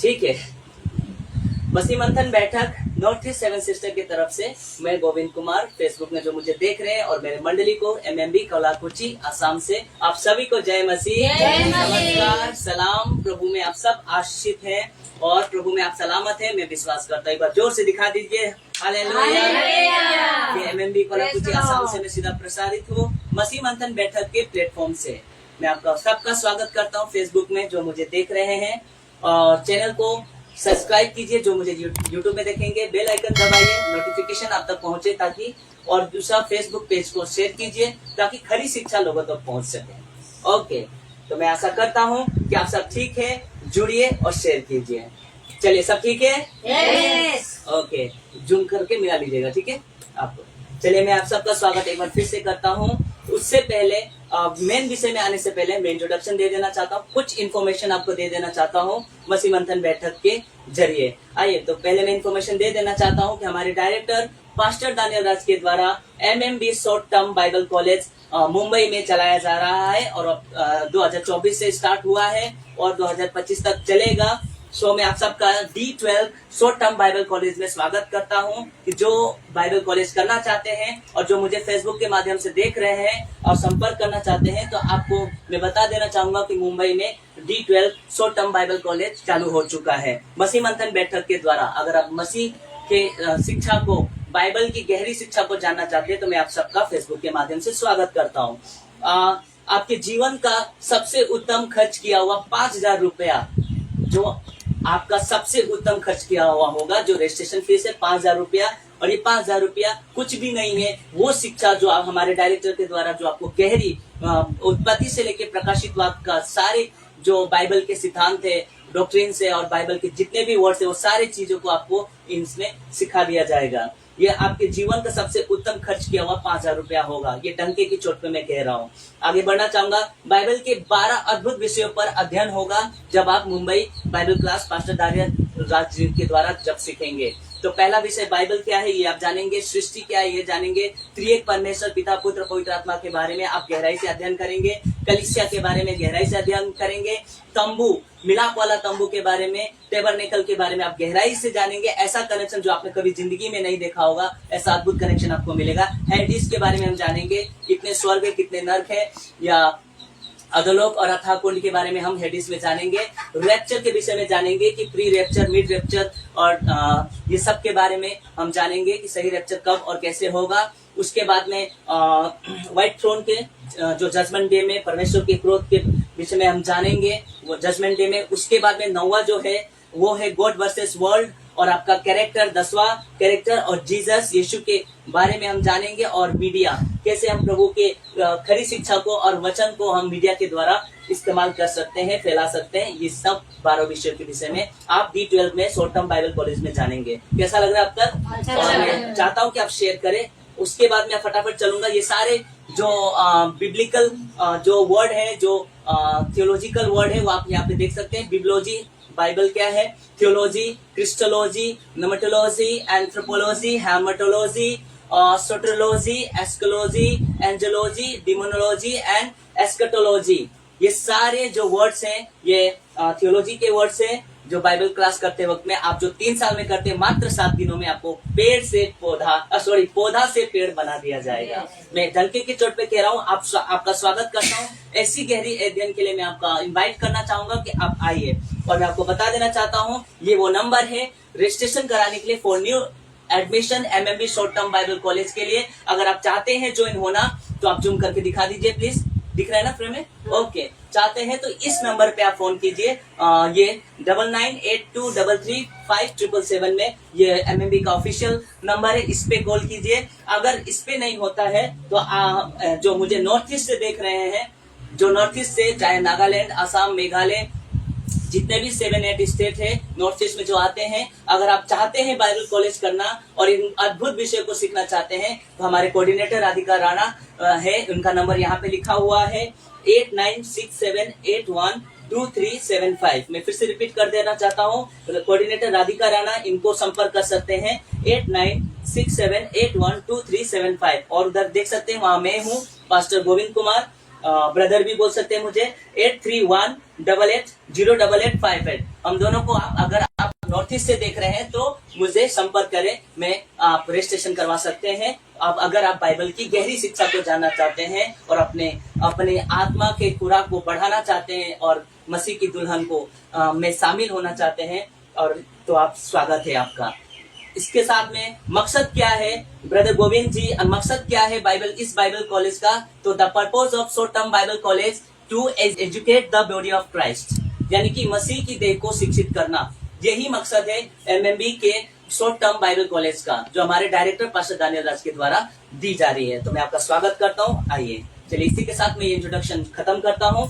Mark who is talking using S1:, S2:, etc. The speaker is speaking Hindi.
S1: ठीक है। मसीह मंथन बैठक नॉर्थ ईस्ट सेवन सिस्टर की तरफ से मैं गोविंद कुमार, फेसबुक में जो मुझे देख रहे हैं और मेरे मंडली को एमएमबी कौलाकुची आसाम से आप सभी को जय मसीह, नमस्कार, सलाम। प्रभु में आप सब आशीषित हैं और प्रभु में आप सलामत हैं, मैं विश्वास करता हूँ। एक बार जोर से दिखा दीजिए हालेलुया। एमएमबी कौलाकुची आसाम से मैं सीधा प्रसारित हूँ मसीह मंथन बैठक के प्लेटफॉर्म से। मैं आपका सबका स्वागत करता हूँ फेसबुक में जो मुझे देख रहे हैं, और चैनल को सब्सक्राइब कीजिए जो मुझे यूट्यूब में देखेंगे। बेल आइकन दबाइए, नोटिफिकेशन आप तक पहुंचे ताकि, और दूसरा फेसबुक पेज को शेयर कीजिए ताकि खरी शिक्षा लोगों तक पहुंच सके। ओके, तो मैं आशा करता हूं कि आप सब ठीक है, जुड़िए और शेयर कीजिए। चलिए, सब ठीक है?
S2: यस।
S1: ओके, जूम करके मिला लीजिएगा, ठीक है आपको। चलिए, मैं आप सबका स्वागत एक बार फिर से करता हूँ। उससे पहले मेन विषय में आने से पहले मैं इंट्रोडक्शन दे देना चाहता हूँ, कुछ इन्फॉर्मेशन आपको दे देना चाहता हूँ मसीह मंथन बैठक के जरिए। आइए, तो पहले मैं इन्फॉर्मेशन दे देना चाहता हूँ कि हमारे डायरेक्टर पास्टर दानियल राज के द्वारा MMB short term Bible college Mumbai में चलाया जा रहा है और 2024 से स्टार्ट हुआ है और 2025 तक चलेगा। सो मैं आप सबका D12 short term Bible college में स्वागत करता हूं कि जो बाइबल कॉलेज करना चाहते हैं और जो मुझे फेसबुक के माध्यम से देख रहे हैं और संपर्क करना चाहते हैं, तो आपको मैं बता देना चाहूंगा कि मुंबई में D12 short term Bible college चालू हो चुका है मसीह मंथन बैठक के द्वारा। अगर आप मसीह के शिक्षा को, बाइबल की गहरी शिक्षा को जानना चाहते हैं, तो मैं आप सबका फेसबुक के माध्यम से स्वागत करता हूँ। आपके जीवन का सबसे उत्तम खर्च किया हुआ 5,000 रुपया, जो आपका सबसे उत्तम खर्च किया हुआ होगा, जो रजिस्ट्रेशन फीस है 5,000 रुपया, और ये 5,000 रुपया कुछ भी नहीं है। वो शिक्षा जो आप हमारे डायरेक्टर के द्वारा जो आपको गहरी उत्पत्ति से लेकर प्रकाशित वाक्य का सारे जो बाइबल के सिद्धांत है, डॉक्ट्रिन से और बाइबल के जितने भी वर्ड्स है, वो सारे चीजों को आपको इसमें सिखा दिया जाएगा। ये आपके जीवन का सबसे उत्तम खर्च किया हुआ 5,000 रुपया होगा। ये डंके की चोट पे मैं कह रहा हूँ। आगे बढ़ना चाहूंगा। बाइबल के 12 अद्भुत विषयों पर अध्ययन होगा जब आप Mumbai Bible class pastor Daniel Raj ji के द्वारा जब सीखेंगे। तो पहला विषय बाइबल क्या है ये आप जानेंगे, सृष्टि क्या है ये जानेंगे, त्रिएक परमेश्वर पिता पुत्र पवित्र आत्मा के बारे में आप गहराई से अध्ययन करेंगे, कलीसिया के बारे में गहराई से अध्ययन करेंगे, तंबू, मिलाप वाला तंबू के बारे में, टेबरनेकल के बारे में आप गहराई से जानेंगे। ऐसा कनेक्शन जो आपने कभी जिंदगी में नहीं देखा होगा, ऐसा अद्भुत कनेक्शन आपको मिलेगा। हेडिस के बारे में हम जानेंगे, कितने स्वर्ग है, कितने नर्क है, या अधोलोक और अथाह कुंड के बारे में हम हेडिस में जानेंगे। रैप्चर के विषय में जानेंगे कि प्री रैप्चर, मिड रैप्चर और ये सब के बारे में हम जानेंगे कि सही रैप्चर कब और कैसे होगा। उसके बाद में व्हाइट थ्रोन के जो जजमेंट डे में परमेश्वर के क्रोध के विषय में हम जानेंगे, वो जजमेंट डे में। उसके बाद में 9वां जो है वो है गॉड वर्सेस वर्ल्ड, और आपका कैरेक्टर, 10वां कैरेक्टर और जीसस यीशु के बारे में हम जानेंगे। और मीडिया, कैसे हम प्रभु के खरी शिक्षा को और वचन को हम मीडिया के द्वारा इस्तेमाल कर सकते हैं, फैला सकते हैं। ये सब 12 विषयों के विषय में आप D12 में शॉर्ट टर्म बाइबल कॉलेज में जानेंगे। कैसा लग रहा है अब तक? और मैं चाहता हूँ कि आप शेयर करें। उसके बाद मैं फटाफट चलूंगा। ये सारे जो बिब्लिकल जो वर्ड है, जो थियोलॉजिकल वर्ड है, वो आप यहाँ पे देख सकते हैं। बिब्लोजी, बाइबल क्या है, theology, Christology, नोमेटोलॉजी, anthropology, haematology, सोटरोलॉजी, एस्कोलॉजी, एंजोलॉजी, डिमोनोलॉजी and एस्कटोलॉजी। ये सारे जो वर्ड्स हैं ये थियोलॉजी के वर्ड्स हैं, जो बाइबल क्लास करते वक्त में आप जो 3 साल में करते हैं, मात्र 7 दिनों में आपको पेड़ से पौधा, पौधा से पेड़ बना दिया जाएगा। मैं डंके की चोट पे कह रहा हूँ, आपका स्वागत करता हूँ। ऐसी गहरी अध्ययन के लिए मैं आपका इनवाइट करना चाहूंगा कि आप आइए। और मैं आपको बता देना चाहता हूँ, ये वो नंबर है रजिस्ट्रेशन कराने के लिए for new admission MMB short term Bible college के लिए। अगर आप चाहते हैं ज्वाइन होना तो आप जूम करके दिखा दीजिए प्लीज। दिख रहा है ना फ्रेम में? ओके, चाहते हैं तो इस नंबर पे आप फोन कीजिए। ये 9982335777 में ये एमएमबी का ऑफिशियल नंबर है, इस पे कॉल कीजिए। अगर इस पे नहीं होता है तो जो मुझे नॉर्थ ईस्ट से देख रहे हैं, जो नॉर्थ ईस्ट से, चाहे नागालैंड, असम, मेघालय, जितने भी 7-8 स्टेट है नॉर्थ ईस्ट में जो आते हैं, अगर आप चाहते हैं बाइबल कॉलेज करना और इन अद्भुत विषय को सीखना चाहते हैं, तो हमारे कोऑर्डिनेटर राधिका राणा है, उनका नंबर यहाँ पे लिखा हुआ है 8967812375। मैं फिर से रिपीट कर देना चाहता हूँ, कोऑर्डिनेटर राधिका राणा, इनको संपर्क कर सकते हैं 8967812375। और उधर देख सकते हैं, वहाँ मैं हूँ पास्टर गोविंद कुमार, ब्रदर भी बोल सकते हैं मुझे 8318808858। हम दोनों को अगर आप नॉर्थ ईस्ट से देख रहे हैं तो मुझे संपर्क करें, मैं आप रजिस्ट्रेशन करवा सकते हैं। अब अगर आप बाइबल की गहरी शिक्षा को जानना चाहते हैं और अपने आत्मा के खुराक को बढ़ाना चाहते हैं और मसीह की दुल्हन को में शामिल होना चाहते हैं, और तो आप स्वागत है आपका। इसके साथ में मकसद क्या है ब्रदर गोविंद जी, मकसद क्या है इस बाइबल कॉलेज का? तो the purpose of short term Bible college to educate the body of Christ, यानी कि मसीह की देह को शिक्षित करना, यही मकसद है एमएमबी के शॉर्ट टर्म बाइबल कॉलेज का, जो हमारे डायरेक्टर पास्टर दानियल राज के द्वारा दी जा रही है। तो मैं आपका स्वागत करता हूँ। आइए चलिए इसी के साथ मैं ये इंट्रोडक्शन खत्म करता हूँ।